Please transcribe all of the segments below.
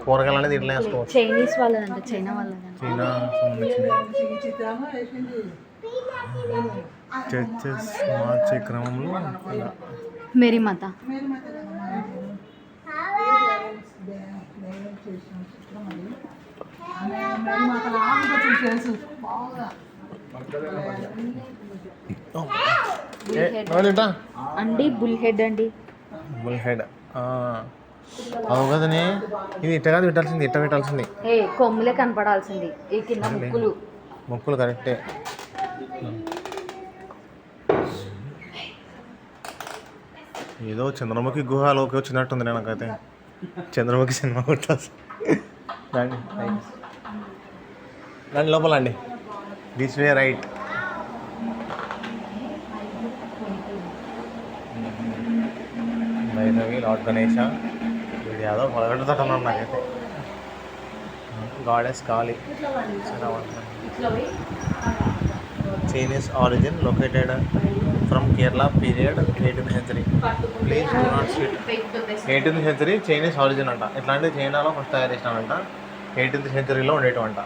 కూరగాయలు అనేది ఇట్లా వేసుకోవచ్చు. చైనీస్ వాళ్ళదంట, చైనా వాళ్ళదంట. చైనా సంబంధించింది. చర్చెస్ మార్చే క్రమంలో మేరీ మాత. అండి బుల్ హెడ్ అండి. బుల్ హెడ్ అవు కదనే. ఇది ఇట్ట కాదు పెట్టాల్సింది, ఇట్ట పెట్టాల్సింది. కొమ్ములే కనపడాల్సింది. ఈ కింద ముక్కులు కరెక్టే. ఏదో చంద్రముఖి గుహలోకి వచ్చినట్టుంది నాకైతే. చంద్రముఖి సినిమా కొట్టాల్సి. రండి లోపల అండి. This way right. Bhairavi, lord Ganesha. ఇది ఏదో పలగొట్టుతున్నాను నాకైతే. Goddess Kali. Chinese origin located from Kerala period 18th century. Please do not sweet. 18th century Chinese origin అంట. ఇట్లాంటివి చైనాలో ఫస్ట్ తయారు చేసినామంట. 18th centuryలో ఉండేటవంట.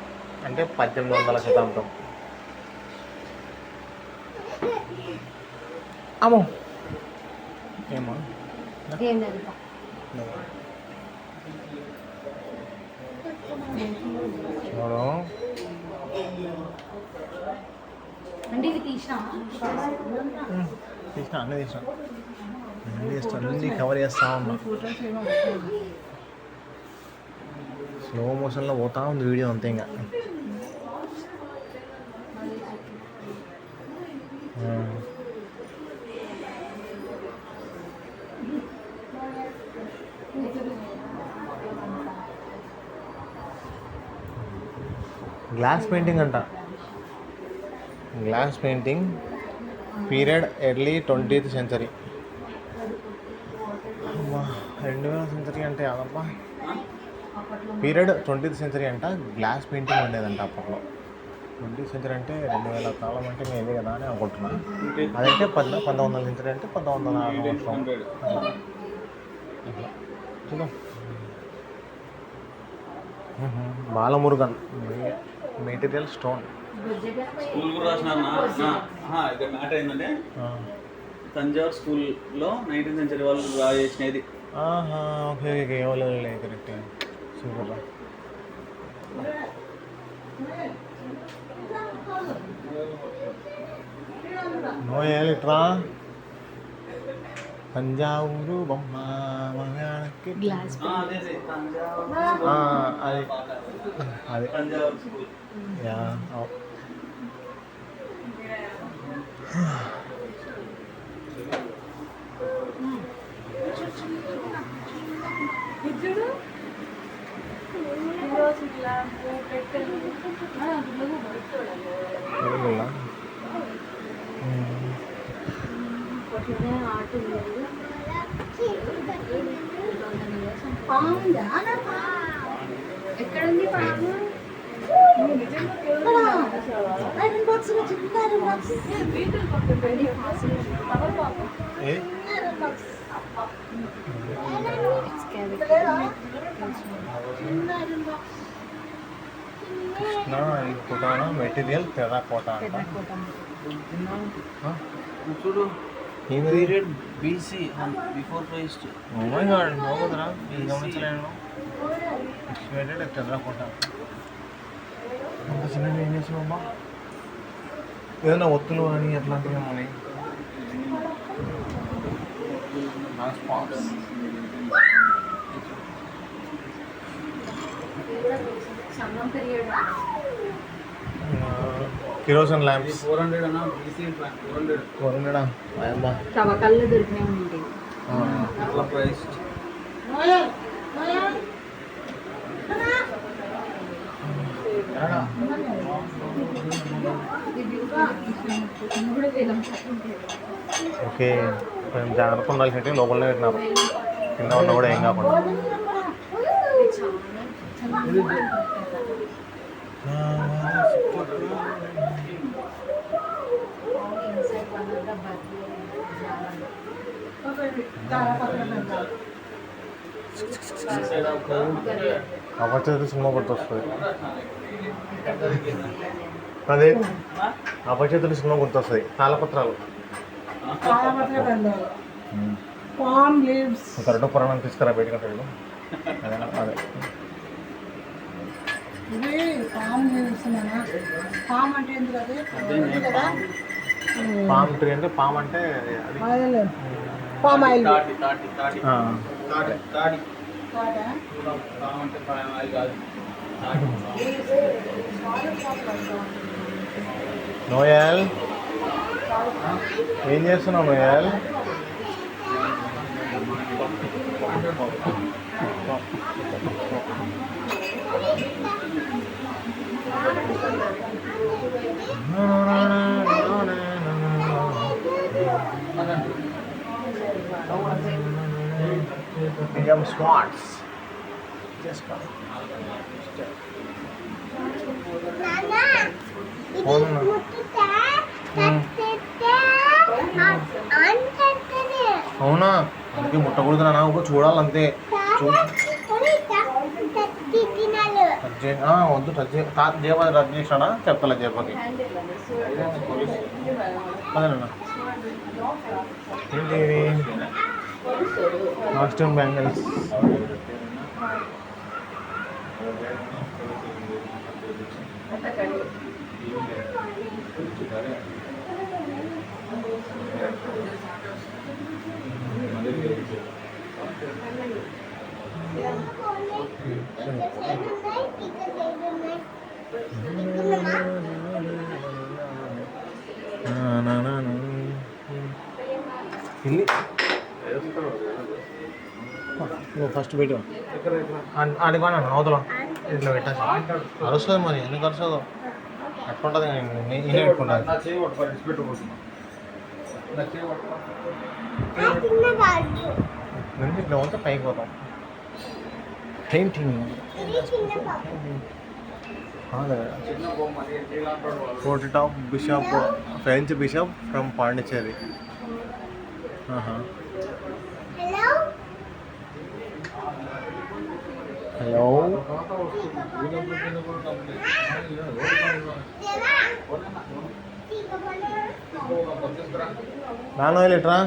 అంటే 1800 శతాబ్దం. అమ్మో ఏమో చూడు. అంటే ఇవి తీసినా అన్నీ అన్నీ కవర్ చేస్తా ఉన్నా. స్లో మోషన్లో పోతా ఉంది వీడియో అంతే. ఇంకా గ్లాస్ పెయింటింగ్ అంట. Glass painting period early 20th century. 2000 century అంటే అదమ్మా. పీరియడ్ 20th century అంట. గ్లాస్ పెయింటింగ్ ఉండేదంట అప్పట్లో. 20th century అంటే 2000 కాలం అంటే నేను కదా అని అనుకుంటున్నాను. అదైతే 1900 century అంటే 1900 చూద్దాం. Balamurugan material stone. స్కూల్ కూడా రాసిన ఇది మ్యాటర్ ఏంటంటే తంజావూర్ స్కూల్లో 19th century వాళ్ళు చేసినది. ఓకే ఓకే ఎవరు కరెక్ట్. సూపర్. నోయలిట్రా తంజావూరు బొమ్మ మగానికి. అది యా. ఎక్కడుంది పాము? కృష్ణ మెటీరియల్ టెర్రకోట అంట. చూడు period BC before Christ. Oh my God బాగుందిరా. ఇది గమనించలేను. Expected terracotta. అంత చిన్నది ఏం చేసావమ్మా? ఏదైనా ఒత్తులు అని అట్లాంటివి ఏమని. కిరోసిన్ ల్యాంప్స్ 400 అన్న. BC 400 అయ్యమ్మా. తవ్వకాల్లో దొరికినాయి ఉంటాయి. అట్లా ప్రైస్. ఓకే కొంచెం జాగ్రత్త ఉండాల్సింటే లోపలనే పెట్టినారు. కింద ఉన్న కూడా ఏం కాకుండా. అపరిచితుడు సినిమా గుర్తొస్తుంది. అదే అపరిచితుడు సినిమా గుర్తొస్తుంది. తాళపత్రాలు పామ్ లీవ్స్ కరెక్ట్ పురాణం తీసుకురా బయటకంటాడు. అదే ఇది పామ్ లీవ్స్ మన పామ్ అంటే ఎందుకు అది కదా పామ్ ట్రీ అంటే పామ్ అంటే అది ఆయిల్ పామ్ ఆయిల్ నోయల్ ఏం చేస్తున్నావు నోయల్? స్మార్ట్స్ అవునా? అందుకే ముట్టకూడదు నాన్న, ఒక చూడాలంతే. వద్దు టచ్ జేబ రద్దు చేసినాడా చెప్తా జేబకి. అదేనా ఏంటి ఇవి? Costume bangles. నువ్వు ఫస్ట్ పెట్టు అడిగాను అవతల ఇట్లా పెట్టాను. అరుస్తుంది మరి, ఎందుకు అరుస్తుందో? అట్లుంటుంది, నేనే పెట్టుకుంటాను. నుంచి ఇట్లా పోతే పైకి పోతాం. Painting portrait of bishop, French bishop from Pondicherry. Hello నాన్న వెళ్ళిట్రా.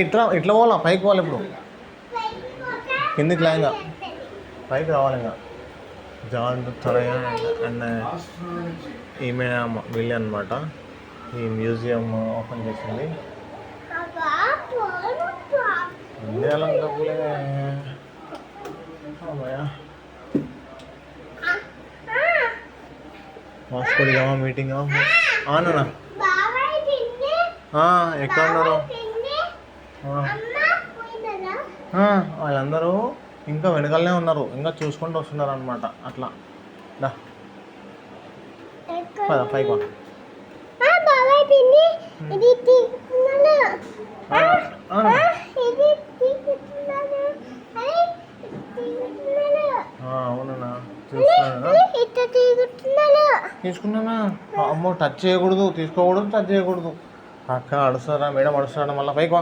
ఇట్లా ఇట్లా పోవాలా, పైకి పోవాలి. ఇప్పుడు కిందికి లేంగా పైకి రావాలి. ఇంకా జాన్ త్వరగా అండ్ ఈమె వెళ్ళి అనమాట ఈ మ్యూజియం ఓపెన్ చేసింది. వాస్కోడిగా మీటింగ్ అవునా? ఎక్కడ ఉన్నారు వాళ్ళందరూ? ఇంకా వెనకాలనే ఉన్నారు, ఇంకా చూసుకుంటూ వస్తున్నారు అనమాట. అట్లా పద పైకి. అవునా? తీసుకున్నానా? అమ్మో, టచ్ చేయకూడదు, తీసుకోకూడదు, టచ్ చేయకూడదు. అక్క అడుస్తారా మేడం, అడుస్తారా? మళ్ళీ పైకి